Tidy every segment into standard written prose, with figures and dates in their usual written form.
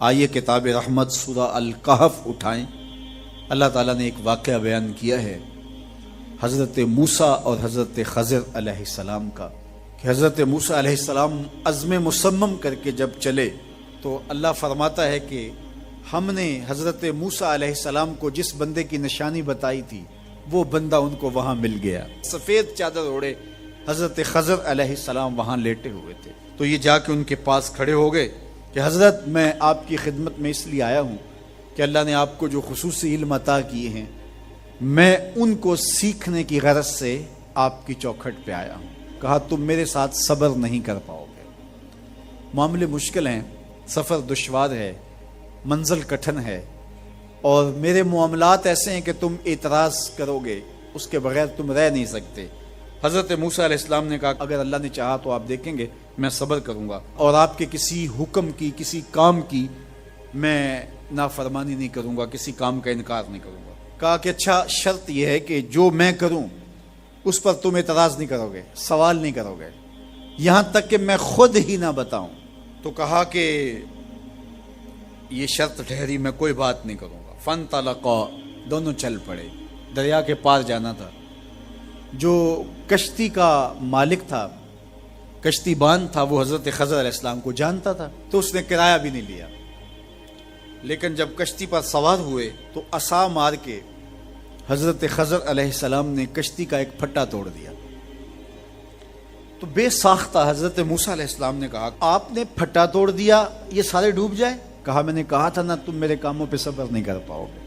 آئیے کتاب رحمت سورہ الکہف اٹھائیں۔ اللہ تعالیٰ نے ایک واقعہ بیان کیا ہے حضرت موسیٰ اور حضرت خضر علیہ السلام کا، کہ حضرت موسیٰ علیہ السلام عزم مصمم کر کے جب چلے تو اللہ فرماتا ہے کہ ہم نے حضرت موسیٰ علیہ السلام کو جس بندے کی نشانی بتائی تھی وہ بندہ ان کو وہاں مل گیا۔ سفید چادر اوڑے حضرت خضر علیہ السلام وہاں لیٹے ہوئے تھے، تو یہ جا کے ان کے پاس کھڑے ہو گئے کہ حضرت میں آپ کی خدمت میں اس لیے آیا ہوں کہ اللہ نے آپ کو جو خصوصی علم عطا کیے ہیں میں ان کو سیکھنے کی غرض سے آپ کی چوکھٹ پہ آیا ہوں۔ کہا تم میرے ساتھ صبر نہیں کر پاؤ گے، معاملے مشکل ہیں، سفر دشوار ہے، منزل کٹھن ہے، اور میرے معاملات ایسے ہیں کہ تم اعتراض کرو گے اس کے بغیر تم رہ نہیں سکتے۔ حضرت موسیٰ علیہ السلام نے کہا اگر اللہ نے چاہا تو آپ دیکھیں گے میں صبر کروں گا اور آپ کے کسی حکم کی کسی کام کی میں نافرمانی نہیں کروں گا، کسی کام کا انکار نہیں کروں گا۔ کہا کہ اچھا شرط یہ ہے کہ جو میں کروں اس پر تم اعتراض نہیں کرو گے، سوال نہیں کرو گے، یہاں تک کہ میں خود ہی نہ بتاؤں۔ تو کہا کہ یہ شرط ٹھہری، میں کوئی بات نہیں کروں گا۔ فانطلقا، دونوں چل پڑے، دریا کے پار جانا تھا۔ جو کشتی کا مالک تھا، کشتی بان تھا، وہ حضرت خضر علیہ السلام کو جانتا تھا تو اس نے کرایہ بھی نہیں لیا، لیکن جب کشتی پر سوار ہوئے تو عصا مار کے حضرت خضر علیہ السلام نے کشتی کا ایک پھٹا توڑ دیا۔ تو بے ساختہ حضرت موسیٰ علیہ السلام نے کہا آپ نے پھٹا توڑ دیا، یہ سارے ڈوب جائے؟ کہا میں نے کہا تھا نا تم میرے کاموں پہ صبر نہیں کر پاؤ گے۔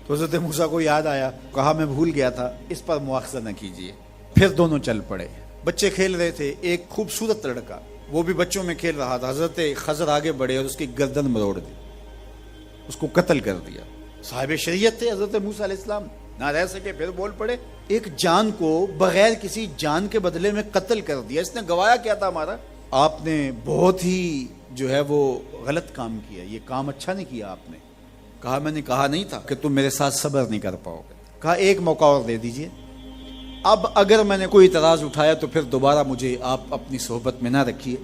تو حضرت موسیٰ کو یاد آیا، کہا میں بھول گیا تھا، اس پر مواخذہ نہ کیجیے۔ پھر دونوں چل پڑے، بچے کھیل رہے تھے، ایک خوبصورت لڑکا وہ بھی بچوں میں کھیل رہا تھا۔ حضرت خضر آگے بڑھے اور اس کی گردن مروڑ دی، اس کو قتل کر دیا۔ صاحب شریعت تھے حضرت موسیٰ علیہ السلام، نہ رہ سکے، پھر بول پڑے ایک جان کو بغیر کسی جان کے بدلے میں قتل کر دیا، اس نے گوایا کیا تھا ہمارا؟ آپ نے بہت ہی جو ہے وہ غلط کام کیا، یہ کام اچھا نہیں کیا آپ نے۔ کہا میں نے کہا نہیں تھا کہ تم میرے ساتھ صبر نہیں کر پاؤ گے۔ کہا ایک موقع اور دے دیجئے، اب اگر میں نے کوئی اعتراض اٹھایا تو پھر دوبارہ مجھے آپ اپنی صحبت میں نہ رکھیے،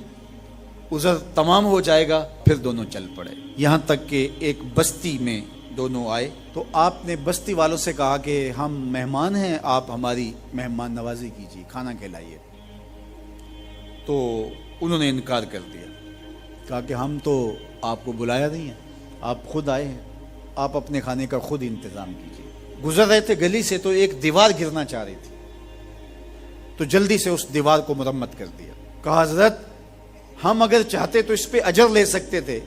عذر تمام ہو جائے گا۔ پھر دونوں چل پڑے، یہاں تک کہ ایک بستی میں دونوں آئے تو آپ نے بستی والوں سے کہا کہ ہم مہمان ہیں، آپ ہماری مہمان نوازی کیجیے، کھانا کھلائیے۔ تو انہوں نے انکار کر دیا، کہا کہ ہم تو آپ کو بلایا نہیں ہے، آپ خود آئے ہیں، آپ اپنے کھانے کا خود انتظام کیجیے۔ گزر رہے تھے گلی سے تو ایک دیوار گرنا چاہ رہی تھی، تو جلدی سے اس دیوار کو مرمت کر دیا۔ کہا حضرت ہم اگر چاہتے تو اس پہ اجر لے سکتے تھے،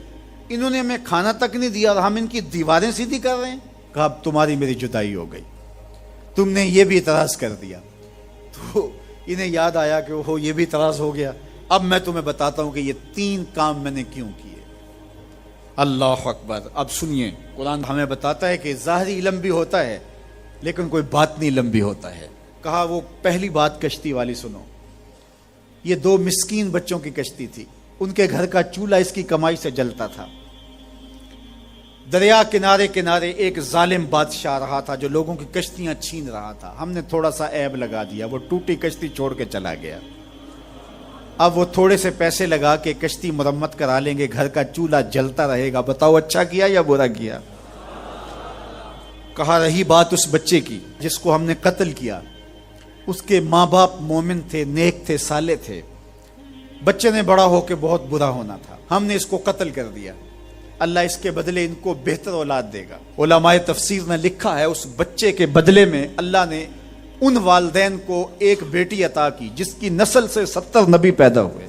انہوں نے ہمیں کھانا تک نہیں دیا اور ہم ان کی دیواریں سیدھی کر رہے ہیں۔ کہا اب تمہاری میری جدائی ہو گئی، تم نے یہ بھی اعتراض کر دیا۔ تو انہیں یاد آیا کہ وہ یہ بھی اعتراض ہو گیا، اب میں تمہیں بتاتا ہوں کہ یہ 3 کام میں نے کیوں کیے۔ اللہ اکبر۔ اب سنیے، قرآن ہمیں بتاتا ہے کہ ظاہری علم بھی ہوتا ہے لیکن کوئی باطنی علم بھی ہوتا ہے۔ کہا وہ پہلی بات کشتی والی سنو، یہ 2 مسکین بچوں کی کشتی تھی، ان کے گھر کا چولہا اس کی کمائی سے جلتا تھا۔ دریا کنارے کنارے ایک ظالم بادشاہ رہا تھا جو لوگوں کی کشتیاں چھین رہا تھا، ہم نے تھوڑا سا عیب لگا دیا، وہ ٹوٹی کشتی چھوڑ کے چلا گیا۔ اب وہ تھوڑے سے پیسے لگا کے کشتی مرمت کرا لیں گے، گھر کا چولہا جلتا رہے گا، بتاؤ اچھا کیا یا برا کیا؟ کہا رہی بات اس بچے کی جس کو ہم نے قتل کیا، اس کے ماں باپ مومن تھے، نیک تھے، صالح تھے، بچے نے بڑا ہو کے بہت برا ہونا تھا، ہم نے اس کو قتل کر دیا، اللہ اس کے بدلے ان کو بہتر اولاد دے گا۔ علماء تفسیر نے لکھا ہے اس بچے کے بدلے میں اللہ نے ان والدین کو ایک بیٹی عطا کی جس کی نسل سے 70 نبی پیدا ہوئے۔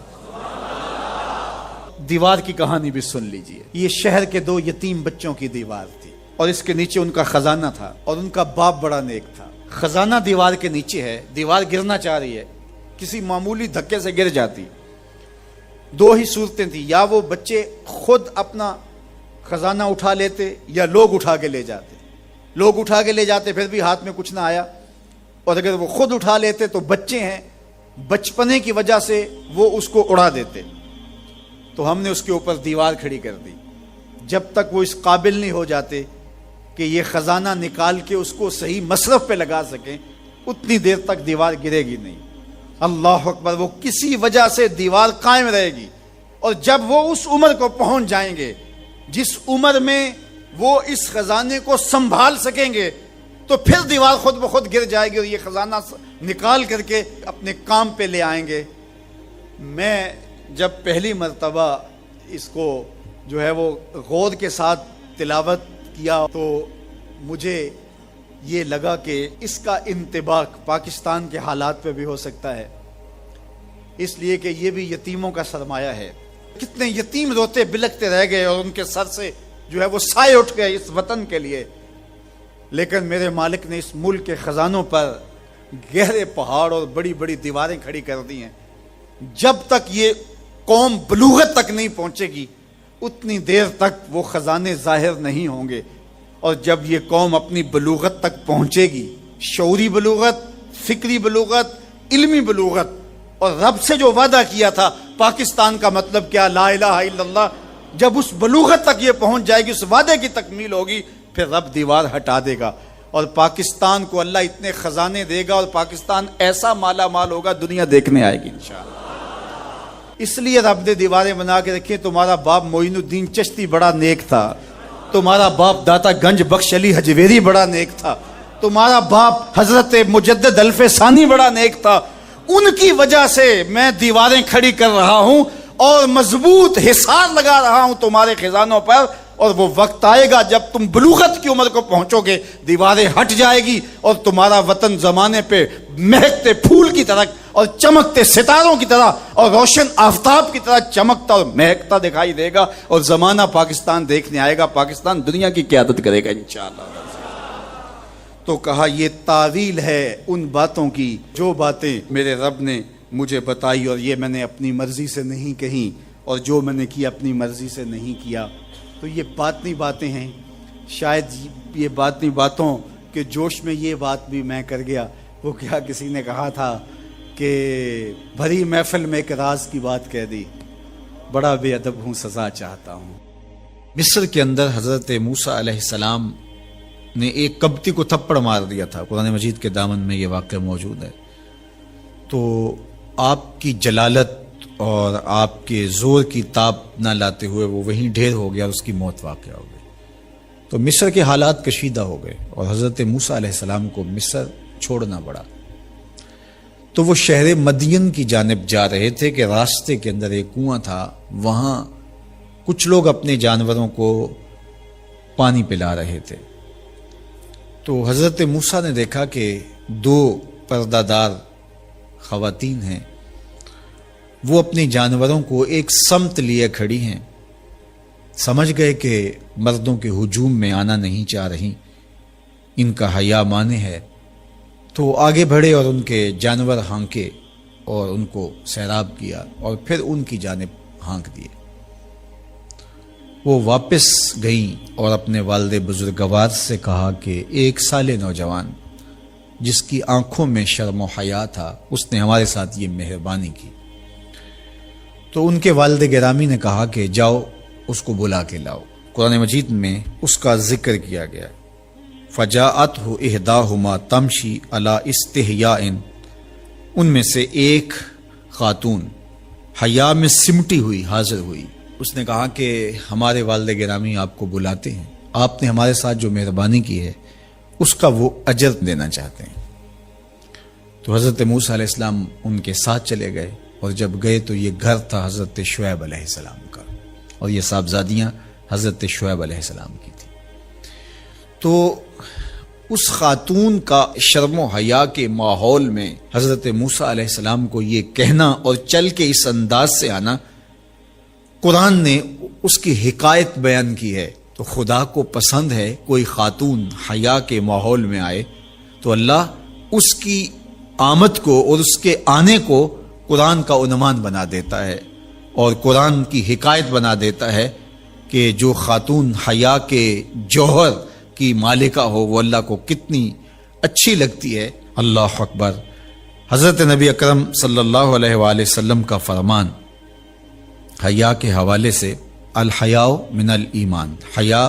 دیوار کی کہانی بھی سن لیجئے، یہ شہر کے 2 یتیم بچوں کی دیوار تھی اور اس کے نیچے ان کا خزانہ تھا اور ان کا باپ بڑا نیک تھا۔ خزانہ دیوار کے نیچے ہے، دیوار گرنا چاہ رہی ہے، کسی معمولی دھکے سے گر جاتی۔ 2 ہی صورتیں تھیں، یا وہ بچے خود اپنا خزانہ اٹھا لیتے یا لوگ اٹھا کے لے جاتے۔ لوگ اٹھا کے لے جاتے پھر بھی ہاتھ میں کچھ نہ آیا، اور اگر وہ خود اٹھا لیتے تو بچے ہیں، بچپنے کی وجہ سے وہ اس کو اڑا دیتے۔ تو ہم نے اس کے اوپر دیوار کھڑی کر دی، جب تک وہ اس قابل نہیں ہو جاتے کہ یہ خزانہ نکال کے اس کو صحیح مصرف پہ لگا سکیں، اتنی دیر تک دیوار گرے گی نہیں۔ اللہ اکبر۔ وہ کسی وجہ سے دیوار قائم رہے گی، اور جب وہ اس عمر کو پہنچ جائیں گے جس عمر میں وہ اس خزانے کو سنبھال سکیں گے تو پھر دیوار خود بخود گر جائے گی اور یہ خزانہ نکال کر کے اپنے کام پہ لے آئیں گے۔ میں جب پہلی مرتبہ اس کو جو ہے وہ غور کے ساتھ تلاوت کیا تو مجھے یہ لگا کہ اس کا انطباق پاکستان کے حالات پہ بھی ہو سکتا ہے، اس لیے کہ یہ بھی یتیموں کا سرمایہ ہے۔ کتنے یتیم روتے بلکتے رہ گئے اور ان کے سر سے جو ہے وہ سائے اٹھ گئے اس وطن کے لیے، لیکن میرے مالک نے اس ملک کے خزانوں پر گہرے پہاڑ اور بڑی بڑی دیواریں کھڑی کر دی ہیں۔ جب تک یہ قوم بلوغت تک نہیں پہنچے گی اتنی دیر تک وہ خزانے ظاہر نہیں ہوں گے، اور جب یہ قوم اپنی بلوغت تک پہنچے گی، شعوری بلوغت، فکری بلوغت، علمی بلوغت، اور رب سے جو وعدہ کیا تھا پاکستان کا مطلب کیا، لا الہ الا اللہ، جب اس بلوغت تک یہ پہنچ جائے گی، اس وعدے کی تکمیل ہوگی، پھر رب دیوار ہٹا دے گا اور پاکستان کو اللہ اتنے خزانے دے گا اور پاکستان ایسا مالا مال ہوگا دنیا دیکھنے آئے گی انشاءاللہ۔ اس لیے رب نے دیواریں بنا کے رکھی۔ تمہارا باپ معین الدین چشتی بڑا نیک تھا، تمہارا باپ داتا گنج بخش علی حجویری بڑا نیک تھا، تمہارا باپ حضرت مجدد الف ثانی بڑا نیک تھا، ان کی وجہ سے میں دیواریں کھڑی کر رہا ہوں اور مضبوط حصار لگا رہا ہوں تمہارے خزانوں پر، اور وہ وقت آئے گا جب تم بلوغت کی عمر کو پہنچو گے، دیواریں ہٹ جائے گی اور تمہارا وطن زمانے پہ مہکتے پھول کی طرح اور چمکتے ستاروں کی طرح اور روشن آفتاب کی طرح چمکتا اور مہکتا دکھائی دے گا، اور زمانہ پاکستان دیکھنے آئے گا، پاکستان دنیا کی قیادت کرے گا انشاءاللہ۔ تو کہا یہ تعویل ہے ان باتوں کی جو باتیں میرے رب نے مجھے بتائی، اور یہ میں نے اپنی مرضی سے نہیں کہی، اور جو میں نے کیا اپنی مرضی سے نہیں کیا۔ تو یہ باطنی باتیں ہیں، شاید یہ باطنی باتوں کے جوش میں یہ بات بھی میں کر گیا۔ وہ کیا کسی نے کہا تھا کہ بھری محفل میں ایک راز کی بات کہہ دی، بڑا بے ادب ہوں سزا چاہتا ہوں۔ مصر کے اندر حضرت موسیٰ علیہ السلام نے ایک قبطی کو تھپڑ مار دیا تھا، قرآن مجید کے دامن میں یہ واقعہ موجود ہے۔ تو آپ کی جلالت اور آپ کے زور کی تاب نہ لاتے ہوئے وہ وہیں ڈھیر ہو گیا اور اس کی موت واقع ہو گئی۔ تو مصر کے حالات کشیدہ ہو گئے اور حضرت موسیٰ علیہ السلام کو مصر چھوڑنا پڑا۔ تو وہ شہر مدین کی جانب جا رہے تھے کہ راستے کے اندر ایک کنواں تھا، وہاں کچھ لوگ اپنے جانوروں کو پانی پلا رہے تھے۔ تو حضرت موسیٰ نے دیکھا کہ دو پردہ دار خواتین ہیں، وہ اپنے جانوروں کو ایک سمت لیے کھڑی ہیں، سمجھ گئے کہ مردوں کے ہجوم میں آنا نہیں چاہ رہی، ان کا حیا مانے ہے، تو آگے بڑھے اور ان کے جانور ہانکے اور ان کو سیراب کیا اور پھر ان کی جانب ہانک دیے۔ وہ واپس گئیں اور اپنے والد بزرگوار سے کہا کہ ایک سال نوجوان جس کی آنکھوں میں شرم و حیا تھا، اس نے ہمارے ساتھ یہ مہربانی کی۔ تو ان کے والد گرامی نے کہا کہ جاؤ اس کو بلا کے لاؤ۔ قرآن مجید میں اس کا ذکر کیا گیا، فجاءتہ احداہما تمشی علی استحیاء، ان میں سے ایک خاتون حیا میں سمٹی ہوئی حاضر ہوئی۔ اس نے کہا کہ ہمارے والد گرامی آپ کو بلاتے ہیں، آپ نے ہمارے ساتھ جو مہربانی کی ہے اس کا وہ اجر دینا چاہتے ہیں۔ تو حضرت موسیٰ علیہ السلام ان کے ساتھ چلے گئے، اور جب گئے تو یہ گھر تھا حضرت شعیب علیہ السلام کا، اور یہ صاحبزادیاں حضرت شعیب علیہ السلام کی تھی۔ تو اس خاتون کا شرم و حیا کے ماحول میں حضرت موسیٰ علیہ السلام کو یہ کہنا اور چل کے اس انداز سے آنا، قرآن نے اس کی حکایت بیان کی ہے۔ تو خدا کو پسند ہے کوئی خاتون حیا کے ماحول میں آئے تو اللہ اس کی آمد کو اور اس کے آنے کو قرآن کا عنوان بنا دیتا ہے اور قرآن کی حکایت بنا دیتا ہے کہ جو خاتون حیا کے جوہر کی مالکہ ہو وہ اللہ کو کتنی اچھی لگتی ہے۔ اللہ اکبر۔ حضرت نبی اکرم صلی اللہ علیہ وآلہ وسلم کا فرمان حیا کے حوالے سے، الحیاء من الایمان، حیا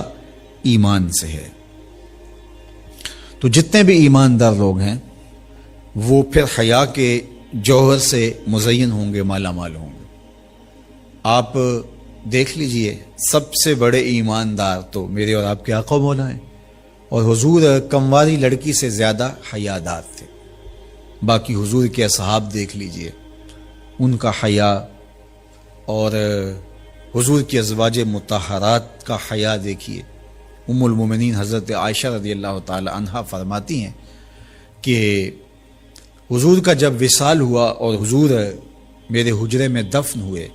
ایمان سے ہے۔ تو جتنے بھی ایماندار لوگ ہیں وہ پھر حیا کے جوہر سے مزین ہوں گے، مالا مال ہوں گے۔ آپ دیکھ لیجئے سب سے بڑے ایماندار تو میرے اور آپ کے آقا مولا ہیں، اور حضور کمواری لڑکی سے زیادہ حیادار تھے۔ باقی حضور کے اصحاب دیکھ لیجئے، ان کا حیا اور حضور کی ازواج مطہرات کا حیا دیکھیے۔ ام المومنین حضرت عائشہ رضی اللہ تعالی عنہا فرماتی ہیں کہ حضور کا جب وصال ہوا اور حضور میرے حجرے میں دفن ہوئے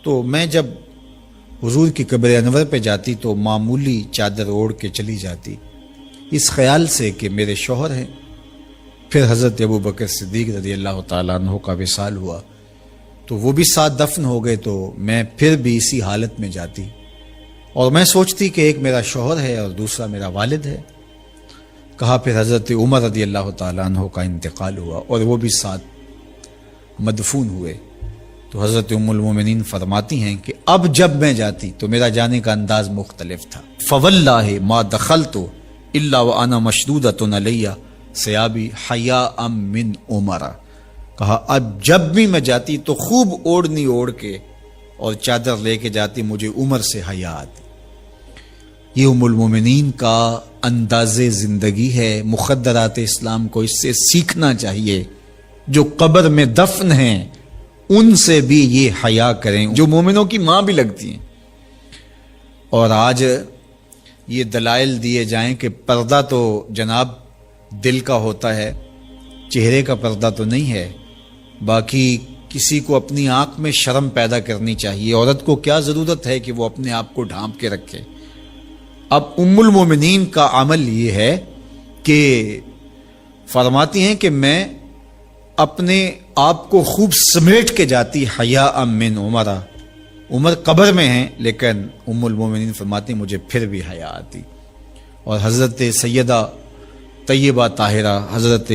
تو میں جب حضور کی قبر انور پہ جاتی تو معمولی چادر اوڑھ کے چلی جاتی، اس خیال سے کہ میرے شوہر ہیں۔ پھر حضرت ابو بکر صدیق رضی اللہ تعالیٰ عنہ کا وصال ہوا تو وہ بھی ساتھ دفن ہو گئے، تو میں پھر بھی اسی حالت میں جاتی اور میں سوچتی کہ ایک میرا شوہر ہے اور دوسرا میرا والد ہے۔ کہا پھر حضرت عمر رضی اللہ تعالیٰ عنہ کا انتقال ہوا اور وہ بھی ساتھ مدفون ہوئے، تو حضرت ام المومنین فرماتی ہیں کہ اب جب میں جاتی تو میرا جانے کا انداز مختلف تھا۔ فواللہ ما دخلت الا وانا مشدودۃ علی ثیابی حیاء من عمر، کہا اب جب بھی میں جاتی تو خوب اوڑھنی اوڑھ کے اور چادر لے کے جاتی، مجھے عمر سے حیا آتی۔ یہ ام المومنین کا انداز زندگی ہے، مخدرات اسلام کو اس سے سیکھنا چاہیے۔ جو قبر میں دفن ہیں ان سے بھی یہ حیا کریں، جو مومنوں کی ماں بھی لگتی ہیں۔ اور آج یہ دلائل دیے جائیں کہ پردہ تو جناب دل کا ہوتا ہے، چہرے کا پردہ تو نہیں ہے۔ باقی کسی کو اپنی آنکھ میں شرم پیدا کرنی چاہیے، عورت کو کیا ضرورت ہے کہ وہ اپنے آپ کو ڈھانپ کے رکھے۔ اب ام المومنین کا عمل یہ ہے کہ فرماتی ہیں کہ میں اپنے آپ کو خوب سمیٹ کے جاتی حیاء من عمر، عمر قبر میں ہیں لیکن ام المومنین فرماتی مجھے پھر بھی حیا آتی۔ اور حضرت سیدہ طیبہ طاہرہ حضرت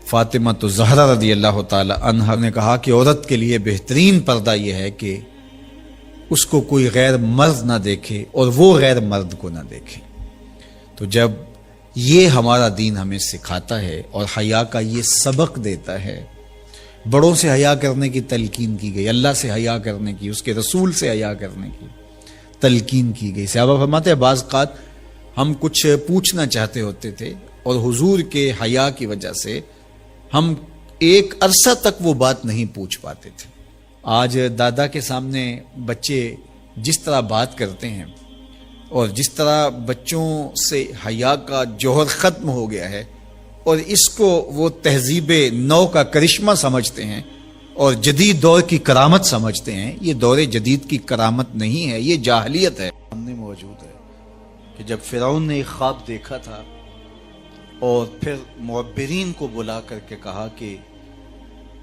فاطمہ الزہرا رضی اللہ تعالی عنہا نے کہا کہ عورت کے لیے بہترین پردہ یہ ہے کہ اس کو کوئی غیر مرد نہ دیکھے اور وہ غیر مرد کو نہ دیکھے۔ تو جب یہ ہمارا دین ہمیں سکھاتا ہے اور حیا کا یہ سبق دیتا ہے، بڑوں سے حیا کرنے کی تلقین کی گئی، اللہ سے حیا کرنے کی، اس کے رسول سے حیا کرنے کی تلقین کی گئی۔ صحابہ فرماتے ہیں بعض اوقات ہم کچھ پوچھنا چاہتے ہوتے تھے اور حضور کے حیا کی وجہ سے ہم ایک عرصہ تک وہ بات نہیں پوچھ پاتے تھے۔ آج دادا کے سامنے بچے جس طرح بات کرتے ہیں اور جس طرح بچوں سے حیا کا جوہر ختم ہو گیا ہے اور اس کو وہ تہذیب نو کا کرشمہ سمجھتے ہیں اور جدید دور کی کرامت سمجھتے ہیں، یہ دور جدید کی کرامت نہیں ہے، یہ جاہلیت ہے۔ سامنے موجود ہے کہ جب فرعون نے ایک خواب دیکھا تھا اور پھر معبرین کو بلا کر کے کہا کہ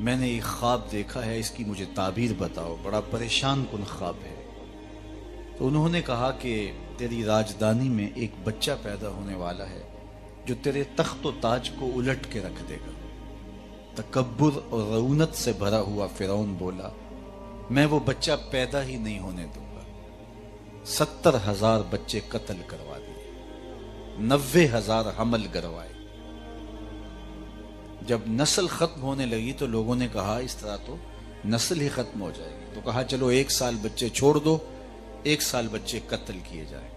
میں نے ایک خواب دیکھا ہے، اس کی مجھے تعبیر بتاؤ، بڑا پریشان کن خواب ہے۔ تو انہوں نے کہا کہ تیری راجدانی میں ایک بچہ پیدا ہونے والا ہے جو تیرے تخت و تاج کو الٹ کے رکھ دے گا۔ تکبر اور رعونت سے بھرا ہوا فرعون بولا میں وہ بچہ پیدا ہی نہیں ہونے دوں گا۔ 70,000 بچے قتل کروا دیے، 90,000 حمل گروائے۔ جب نسل ختم ہونے لگی تو لوگوں نے کہا اس طرح تو نسل ہی ختم ہو جائے گی، تو کہا چلو 1 سال بچے چھوڑ دو، 1 سال بچے قتل کیے جائیں۔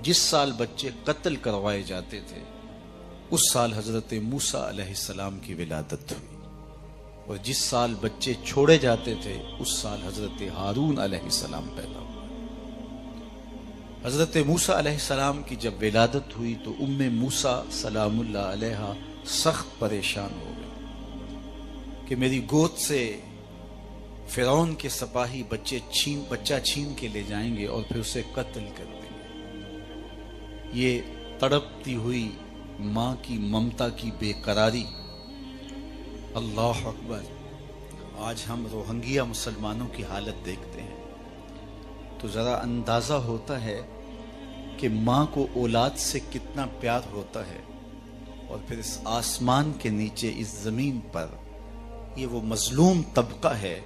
جس سال بچے قتل کروائے جاتے تھے اس سال حضرت موسیٰ علیہ السلام کی ولادت ہوئی، اور جس سال بچے چھوڑے جاتے تھے اس سال حضرت ہارون علیہ السلام پیدا ہوئے۔ حضرت موسیٰ علیہ السلام کی جب ولادت ہوئی تو ام موسیٰ سلام اللہ علیہا سخت پریشان ہو گئی کہ میری گود سے فرعون کے سپاہی بچہ چھین کے لے جائیں گے اور پھر اسے قتل کر دیں گے۔ یہ تڑپتی ہوئی ماں کی ممتا کی بے قراری، اللہ اکبر۔ آج ہم روہنگیا مسلمانوں کی حالت دیکھتے ہیں تو ذرا اندازہ ہوتا ہے کہ ماں کو اولاد سے کتنا پیار ہوتا ہے، اور پھر اس آسمان کے نیچے اس زمین پر یہ وہ مظلوم طبقہ ہے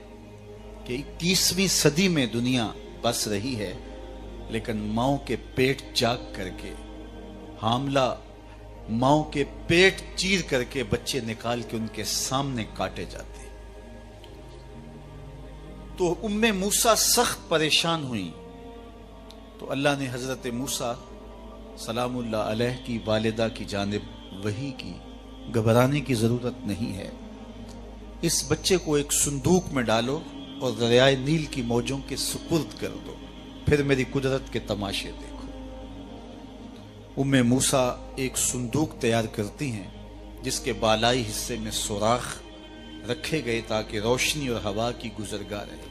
کہ 21ویں صدی میں دنیا بس رہی ہے لیکن ماؤں کے پیٹ جاگ کر کے، حاملہ ماؤں کے پیٹ چیر کر کے بچے نکال کے ان کے سامنے کاٹے جاتے ہیں۔ تو ام موسیٰ سخت پریشان ہوئی، تو اللہ نے حضرت موسیٰ سلام اللہ علیہ کی والدہ کی جانب وحی کی، گھبرانے کی ضرورت نہیں ہے، اس بچے کو ایک صندوق میں ڈالو اور دریائے نیل کی موجوں کے سپرد کر دو، پھر میری قدرت کے تماشے دیکھو۔ ام موسیٰ ایک صندوق تیار کرتی ہیں جس کے بالائی حصے میں سوراخ رکھے گئے تاکہ روشنی اور ہوا کی گزرگاہ رہے۔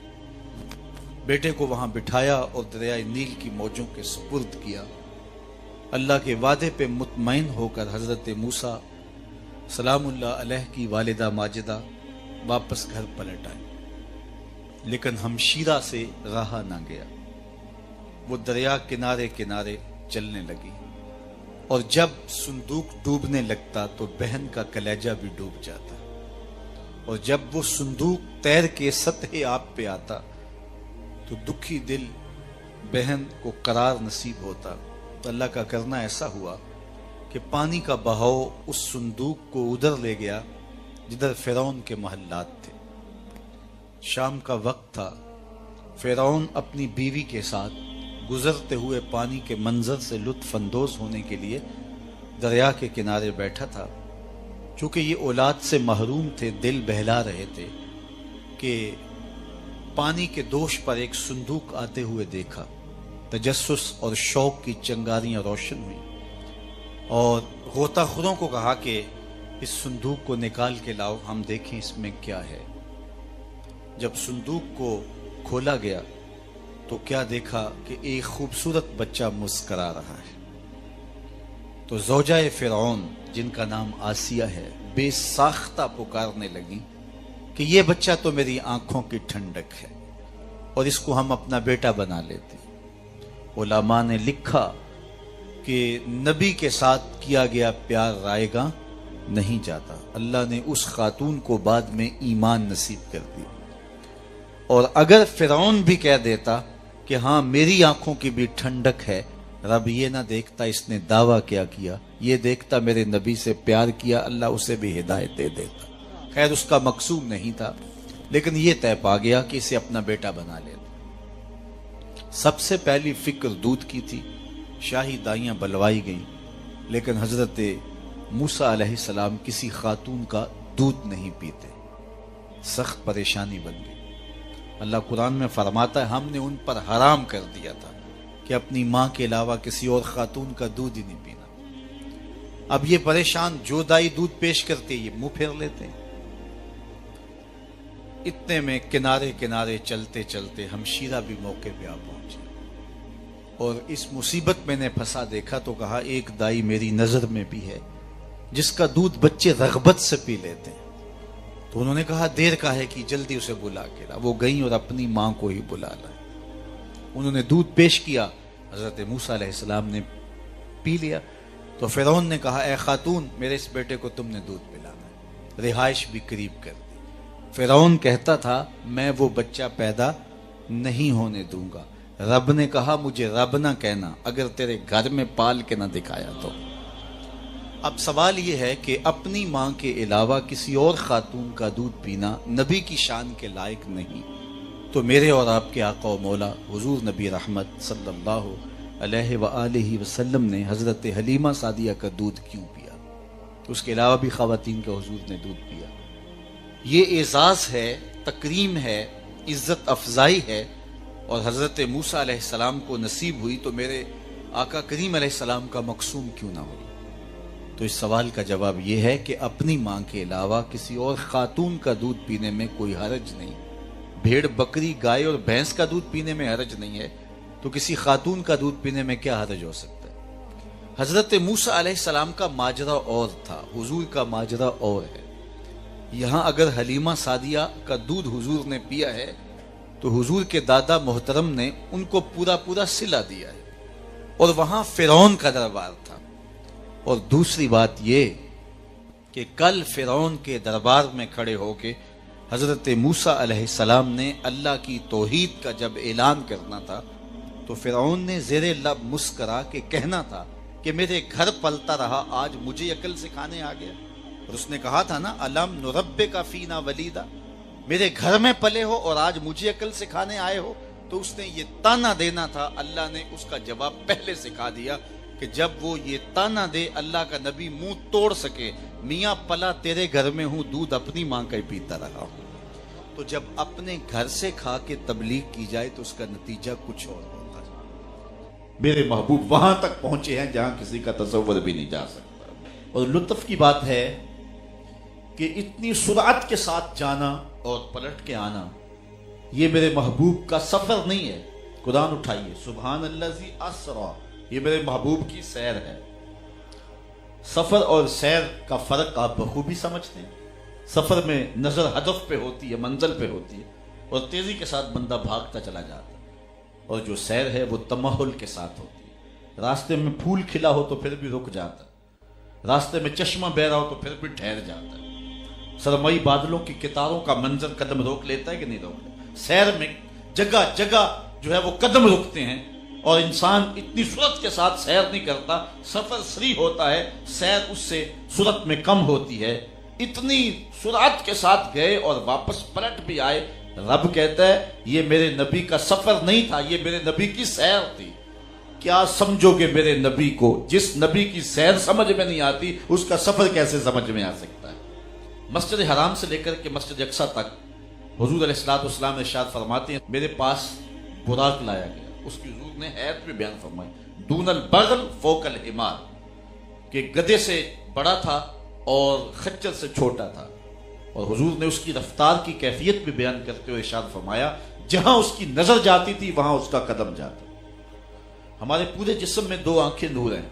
بیٹے کو وہاں بٹھایا اور دریائے نیل کی موجوں کے سپرد کیا۔ اللہ کے وعدے پہ مطمئن ہو کر حضرت موسیٰ سلام اللہ علیہ کی والدہ ماجدہ واپس گھر پلٹ آئے، لیکن ہمشیرہ سے رہا نہ گیا۔ وہ دریا کنارے کنارے چلنے لگی، اور جب صندوق ڈوبنے لگتا تو بہن کا کلیجہ بھی ڈوب جاتا، اور جب وہ صندوق تیر کے سطح آب پہ آتا تو دکھی دل بہن کو قرار نصیب ہوتا۔ تو اللہ کا کرنا ایسا ہوا کہ پانی کا بہاؤ اس صندوق کو ادھر لے گیا جدھر فرعون کے محلات تھے۔ شام کا وقت تھا، فرعون اپنی بیوی کے ساتھ گزرتے ہوئے پانی کے منظر سے لطف اندوز ہونے کے لیے دریا کے کنارے بیٹھا تھا۔ چونکہ یہ اولاد سے محروم تھے، دل بہلا رہے تھے کہ پانی کے دوش پر ایک صندوق آتے ہوئے دیکھا۔ تجسس اور شوق کی چنگاریاں روشن ہوئیں، اور غوطہ خوروں کو کہا کہ اس صندوق کو نکال کے لاؤ، ہم دیکھیں اس میں کیا ہے۔ جب صندوق کو کھولا گیا تو کیا دیکھا کہ ایک خوبصورت بچہ مسکرا رہا ہے۔ تو زوجہ فرعون جن کا نام آسیہ ہے بے ساختہ پکارنے لگی کہ یہ بچہ تو میری آنکھوں کی ٹھنڈک ہے اور اس کو ہم اپنا بیٹا بنا لیتے۔ علماء نے لکھا کہ نبی کے ساتھ کیا گیا پیار رائے گاں نہیں جاتا۔ اللہ نے اس خاتون کو بعد میں ایمان نصیب کر دی، اور اگر فرعون بھی کہہ دیتا کہ ہاں میری آنکھوں کی بھی ٹھنڈک ہے، رب یہ نہ دیکھتا اس نے دعویٰ کیا کیا، یہ دیکھتا میرے نبی سے پیار کیا، اللہ اسے بھی ہدایت دے دیتا۔ خیر اس کا مقصود نہیں تھا، لیکن یہ طے پا گیا کہ اسے اپنا بیٹا بنا لیتا۔ سب سے پہلی فکر دودھ کی تھی، شاہی دائیاں بلوائی گئیں، لیکن حضرت موسیٰ علیہ السلام کسی خاتون کا دودھ نہیں پیتے۔ سخت پریشانی بن گئی۔ اللہ قرآن میں فرماتا ہے ہم نے ان پر حرام کر دیا تھا کہ اپنی ماں کے علاوہ کسی اور خاتون کا دودھ ہی نہیں پینا۔ اب یہ پریشان، جو دائی دودھ پیش کرتے یہ منہ پھیر لیتے ہیں۔ اتنے میں کنارے کنارے چلتے چلتے ہمشیرہ بھی موقع پہ آ پہنچے، اور اس مصیبت میں نے پھنسا دیکھا تو کہا ایک دائی میری نظر میں بھی ہے جس کا دودھ بچے رغبت سے پی لیتے ہیں۔ تو انہوں نے کہا دیر کا ہے کہ جلدی اسے بلا کے لا۔ وہ گئیں اور اپنی ماں کو ہی بلا لائے۔ انہوں نے دودھ پیش کیا، حضرت موسیٰ علیہ السلام نے پی لیا۔ تو فرعون نے کہا اے خاتون میرے اس بیٹے کو تم نے دودھ پلانا ہے۔ رہائش بھی قریب کر دی۔ فرعون کہتا تھا میں وہ بچہ پیدا نہیں ہونے دوں گا۔ رب نے کہا مجھے رب نہ کہنا اگر تیرے گھر میں پال کے نہ دکھایا تو۔ اب سوال یہ ہے کہ اپنی ماں کے علاوہ کسی اور خاتون کا دودھ پینا نبی کی شان کے لائق نہیں، تو میرے اور آپ کے آقا و مولا حضور نبی رحمت صلی اللہ علیہ وآلہ وسلم نے حضرت حلیمہ سعدیہ کا دودھ کیوں پیا؟ اس کے علاوہ بھی خواتین کا حضور نے دودھ پیا۔ یہ اعزاز ہے، تکریم ہے، عزت افزائی ہے، اور حضرت موسیٰ علیہ السلام کو نصیب ہوئی تو میرے آقا کریم علیہ السلام کا مقصوم کیوں نہ ہوئی؟ تو اس سوال کا جواب یہ ہے کہ اپنی ماں کے علاوہ کسی اور خاتون کا دودھ پینے میں کوئی حرج نہیں۔ بھیڑ بکری گائے اور بھینس کا دودھ پینے میں حرج نہیں ہے، تو کسی خاتون کا دودھ پینے میں کیا حرج ہو سکتا ہے؟ حضرت موسیٰ علیہ السلام کا ماجرا اور تھا، حضور کا ماجرا اور ہے۔ یہاں اگر حلیمہ سعدیہ کا دودھ حضور نے پیا ہے تو حضور کے دادا محترم نے ان کو پورا صلہ دیا ہے، اور وہاں فرعون کا دربار تھا۔ اور دوسری بات یہ کہ کل فرعون کے دربار میں کھڑے ہو کے حضرت موسیٰ علیہ السلام نے اللہ کی توحید کا جب اعلان کرنا تھا تو فرعون نے زیر لب مسکرا کے کہنا تھا کہ میرے گھر پلتا رہا، آج مجھے عقل سکھانے آ گیا۔ اور اس نے کہا تھا نا الم نربک فینا ولیدا، میرے گھر میں پلے ہو اور آج مجھے عقل سکھانے آئے ہو. تو اس نے یہ تانا دینا تھا, اللہ نے اس کا جواب پہلے سکھا دیا کہ جب وہ یہ تانا دے اللہ کا نبی منہ توڑ سکے, میاں پلا تیرے گھر میں ہوں, دودھ اپنی ماں کا ہی پیتا رہا ہوں. تو جب اپنے گھر سے کھا کے تبلیغ کی جائے تو اس کا نتیجہ کچھ اور ہوتا ہے. میرے محبوب وہاں تک پہنچے ہیں جہاں کسی کا تصور بھی نہیں جا سکتا. اور لطف کی بات ہے کہ اتنی سرعت کے ساتھ جانا اور پلٹ کے آنا یہ میرے محبوب کا سفر نہیں ہے. قرآن اٹھائیے, سبحان الذی اسرا, یہ میرے محبوب کی سیر ہے. سفر اور سیر کا فرق آپ بخوبی سمجھتے ہیں. سفر میں نظر ہدف پہ ہوتی ہے, منزل پہ ہوتی ہے, اور تیزی کے ساتھ بندہ بھاگتا چلا جاتا ہے. اور جو سیر ہے وہ تمہل کے ساتھ ہوتی ہے. راستے میں پھول کھلا ہو تو پھر بھی رک جاتا ہے, راستے میں چشمہ بہ رہا ہو تو پھر بھی ٹھہر جاتا ہے. سرمئی بادلوں کی کتاروں کا منظر قدم روک لیتا ہے کہ نہیں روک لیتا. سیر میں جگہ جگہ جو ہے وہ قدم رکتے ہیں, اور انسان اتنی سرعت کے ساتھ سیر نہیں کرتا, سفر سری ہوتا ہے, سیر اس سے سرعت میں کم ہوتی ہے. اتنی سرعت کے ساتھ گئے اور واپس پلٹ بھی آئے. رب کہتا ہے یہ میرے نبی کا سفر نہیں تھا, یہ میرے نبی کی سیر تھی. کیا سمجھو گے میرے نبی کو؟ جس نبی کی سیر سمجھ میں نہیں آتی اس کا سفر کیسے سمجھ میں آ سکتا ہے؟ مسجد حرام سے لے کر کے مسجد اقصیٰ تک حضور علیہ السلام نے ارشاد فرماتے ہیں میرے پاس براق لایا گیا. اس کی حضور نے حیرت میں بیان فرمائی, دون البغل فوق الحمار, کہ گدھے سے بڑا تھا اور خچر سے چھوٹا تھا. اور حضور نے اس کی رفتار کی کیفیت بھی بیان کرتے ہوئے ارشاد فرمایا جہاں اس کی نظر جاتی تھی وہاں اس کا قدم جاتا. ہمارے پورے جسم میں 2 آنکھیں نور ہیں,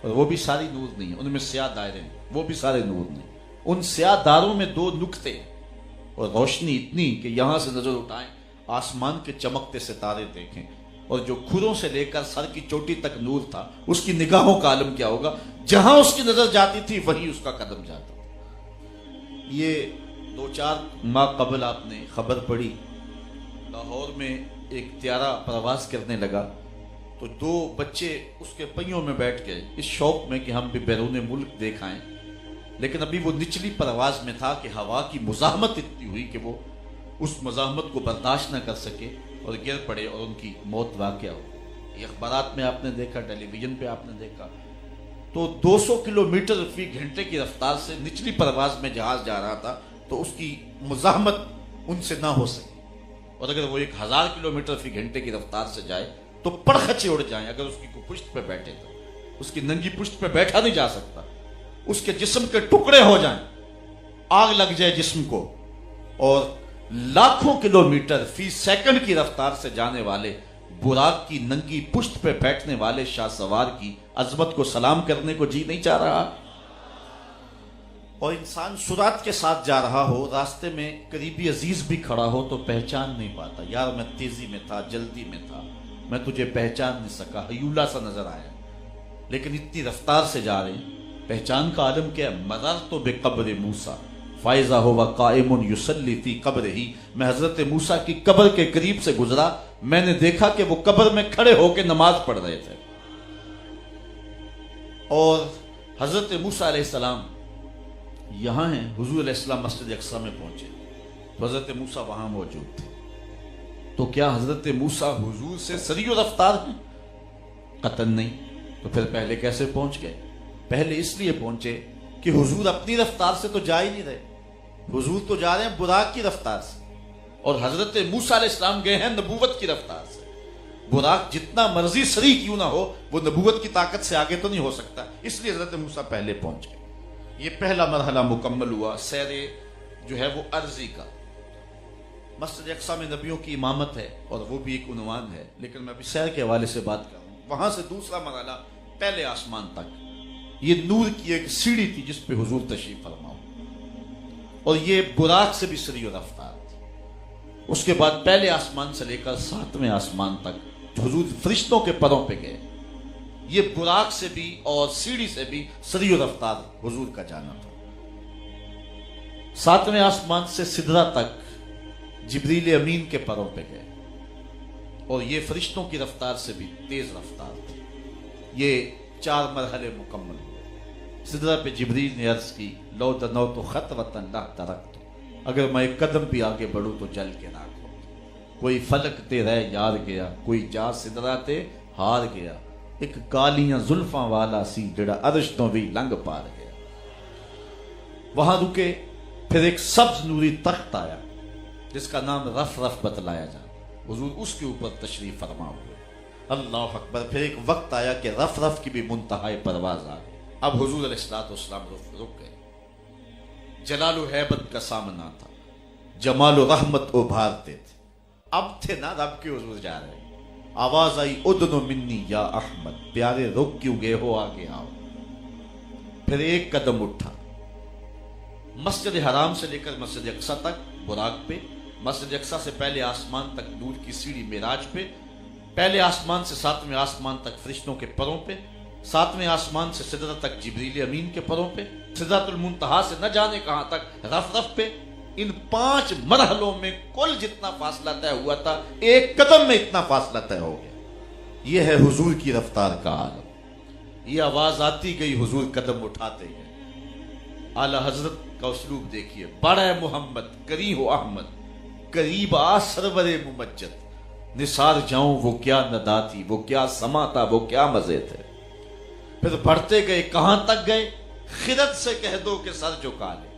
اور وہ بھی ساری نور نہیں ہیں, ان میں سیاہ دائرے ہیں, وہ بھی سارے نور نہیں. ان سیاہ داروں میں 2 نقطے ہیں, اور روشنی اتنی کہ یہاں سے نظر اٹھائیں آسمان کے چمکتے ستارے دیکھیں, اور جو کھروں سے لے کر سر کی چوٹی تک نور تھا, اس کی نگاہوں کا عالم کیا ہوگا. جہاں اس کی نظر جاتی تھی وہیں اس کا قدم جاتا تھا. یہ 2-4 ماہ قبل آپ نے خبر پڑھی, لاہور میں ایک طیارہ پرواز کرنے لگا تو 2 بچے اس کے پہیوں میں بیٹھ گئے اس شوق میں کہ ہم بھی بیرون ملک دیکھ آئیں. لیکن ابھی وہ نچلی پرواز میں تھا کہ ہوا کی مزاحمت اتنی ہوئی کہ وہ اس مزاحمت کو برداشت نہ کر سکے اور گر پڑے اور ان کی موت واقع ہو. یہ اخبارات میں آپ نے دیکھا, ٹیلی ویژن پہ آپ نے دیکھا. تو 200 کلومیٹر فی گھنٹے کی رفتار سے نچلی پرواز میں جہاز جا رہا تھا تو اس کی مزاحمت ان سے نہ ہو سکی. اور اگر وہ 1000 کلومیٹر فی گھنٹے کی رفتار سے جائے تو پرخچے اڑ جائیں. اگر اس کی کوئی پشت پہ بیٹھے تو اس کی ننگی پشت پہ بیٹھا نہیں جا سکتا, اس کے جسم کے ٹکڑے ہو جائیں, آگ لگ جائے جسم کو. اور لاکھوں کلومیٹر فی سیکنڈ کی رفتار سے جانے والے براق کی ننگی پشت پہ بیٹھنے والے شاہ سوار کی عظمت کو سلام کرنے کو جی نہیں چاہ رہا. اور انسان سرعت کے ساتھ جا رہا ہو, راستے میں قریبی عزیز بھی کھڑا ہو تو پہچان نہیں پاتا, یار میں تیزی میں تھا, جلدی میں تھا, میں تجھے پہچان نہیں سکا, ہیولا سا نظر آیا. لیکن اتنی رفتار سے جا رہے ہیں, پہچان کا عالم کیا ہے؟ مررت بقبر موسیٰ فائزہ ہوا قائم یصلی فی قبر ہی, میں حضرت موسیٰ کی قبر کے قریب سے گزرا, میں نے دیکھا کہ وہ قبر میں کھڑے ہو کے نماز پڑھ رہے تھے. اور حضرت موسیٰ علیہ السلام یہاں ہیں, حضور علیہ السلام مسجد اقصیٰ میں پہنچے تو حضرت موسیٰ وہاں موجود تھے. تو کیا حضرت موسیٰ حضور سے سری و رفتار ہیں؟ قطعاً نہیں. تو پھر پہلے کیسے پہنچ گئے؟ پہلے اس لیے پہنچے کہ حضور اپنی رفتار سے تو جا ہی نہیں رہے, حضور تو جا رہے ہیں براق کی رفتار سے. اور حضرت موسیٰ علیہ السلام گئے ہیں نبوت کی رفتار سے. براق جتنا مرضی سری کیوں نہ ہو وہ نبوت کی طاقت سے آگے تو نہیں ہو سکتا, اس لیے حضرت موسیٰ پہلے پہنچ گئے. یہ پہلا مرحلہ مکمل ہوا سیر جو ہے وہ عرضی کا. مسجد اقصیٰ میں نبیوں کی امامت ہے اور وہ بھی ایک عنوان ہے, لیکن میں ابھی سیر کے حوالے سے بات کر رہا ہوں. وہاں سے دوسرا مرحلہ پہلے آسمان تک, یہ نور کی ایک سیڑھی تھی جس پہ حضور تشریف فرما, اور یہ براق سے بھی سری و رفتار تھی. اس کے بعد پہلے آسمان سے لے کر 7ویں آسمان تک حضور فرشتوں کے پروں پہ گئے. یہ براق سے بھی اور سیڑھی سے بھی سری و رفتار حضور کا جانا تھا. 7ویں آسمان سے سدرہ تک جبریل امین کے پروں پہ گئے, اور یہ فرشتوں کی رفتار سے بھی تیز رفتار تھی. یہ 4 مرحلے مکمل ہوئے. سدرہ پہ جبریل نے عرض کی لو دنوت خطوۃ لا ترکت, اگر میں ایک قدم بھی آگے بڑھوں تو جل کے راکھ ہو کوئی فلک تے رہ یار گیا کوئی جا سدرا تے ہار گیا ایک کالیاں زلفاں والا سی جڑا عرش تو بھی لنگ پار گیا وہاں رکے پھر ایک سبز نوری تخت آیا جس کا نام رف رف بتلایا جا حضور اس کے اوپر تشریف فرما ہوئے اللہ اکبر پھر ایک وقت آیا کہ رف رف کی بھی منتہائی پرواز آ گئی اب حضور علیہ السلام رک گئے جلال و حیبت کا سامنا تھا جمال و رحمت ابھارتے تھے اب تھے نا رب کے حضور جا رہے آواز آئی ادنو منی یا احمد پیارے رک کیوں گئے ہو آگے آؤ پھر ایک قدم اٹھا مسجد حرام سے لے کر مسجد اقصی تک براق پہ مسجد اقصی سے پہلے آسمان تک نور کی سیڑھی معراج پہ پہلے آسمان سے ساتویں آسمان تک فرشتوں کے پروں پہ ساتویں آسمان سے سدرۃ تک جبریل امین کے پروں پہ سدرۃ المنتہا سے نہ جانے کہاں تک رف رف پہ ان 5 مرحلوں میں کل جتنا فاصلہ طے ہوا تھا ایک قدم میں اتنا فاصلہ طے ہو گیا یہ ہے حضور کی رفتار کا عالم یہ آواز آتی گئی حضور قدم اٹھاتے گئے اعلی حضرت کا اسلوب دیکھیے بڑا محمد کری ہو احمد قریب آ سرور ممجد نثار جاؤں وہ کیا ندا تھی وہ کیا سما تھا وہ کیا مزے تھے پھر بڑھتے گئے کہاں تک گئے خرد سے کہہ دو کہ سر جھکا لے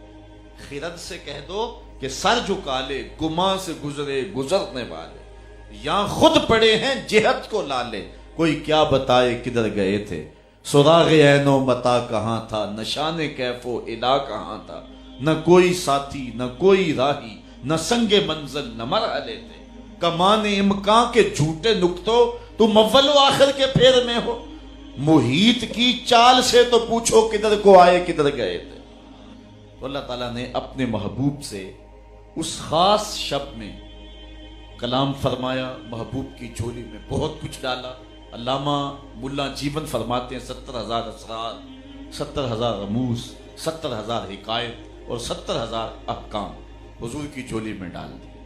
خرد سے کہہ دو کہ سر جھکا لے گماں سے گزرے گزرنے والے یہاں خود پڑے ہیں جہت کو لالے کوئی کیا بتائے کدھر گئے تھے سراغ عین و متا کہاں تھا نشان کیف و الا کہاں تھا نہ کوئی ساتھی نہ کوئی راہی نہ سنگ منزل نہ مرحلے تھے کمان امکان کے جھوٹے نکتوں تم اول و آخر کے پھیر میں ہو محیط کی چال سے تو پوچھو کدھر کو آئے کدھر گئے تھے تو اللہ تعالیٰ نے اپنے محبوب سے اس خاص شب میں کلام فرمایا محبوب کی جھولی میں بہت کچھ ڈالا علامہ ملا جیون فرماتے ہیں 70,000 اسرار 70,000 رموز 70,000 حکایت اور 70,000 احکام حضور کی جھولی میں ڈال دیے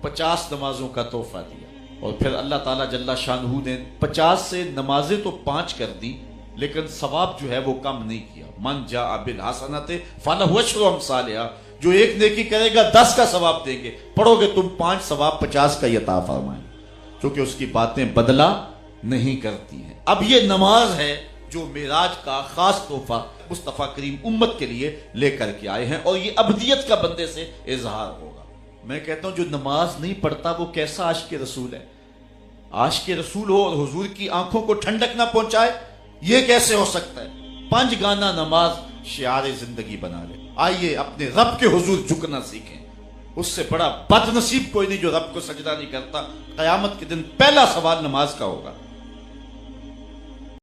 50 نمازوں کا تحفہ دیا اور پھر اللہ تعالیٰ جل شانہ نے 50 سے نمازیں تو 5 کر دی لیکن ثواب جو ہے وہ کم نہیں کیا من جاء بالحسنۃ فلہ عشر امثالھا جو ایک نیکی کرے گا 10 کا ثواب دیں گے پڑھو گے تم 5 ثواب 50 کا عطا فرمائیں کیونکہ اس کی باتیں بدلا نہیں کرتی ہیں اب یہ نماز ہے جو معراج کا خاص تحفہ مصطفیٰ کریم امت کے لیے لے کر کے آئے ہیں اور یہ ابدیت کا بندے سے اظہار ہوگا میں کہتا ہوں جو نماز نہیں پڑھتا وہ کیسا عاشق رسول ہے عاشق رسول ہو اور حضور کی آنکھوں کو ٹھنڈک نہ پہنچائے یہ کیسے ہو سکتا ہے 5 گانا نماز شعار زندگی بنا لے آئیے اپنے رب کے حضور جھکنا سیکھیں اس سے بڑا بد نصیب کوئی نہیں جو رب کو سجدہ نہیں کرتا قیامت کے دن پہلا سوال نماز کا ہوگا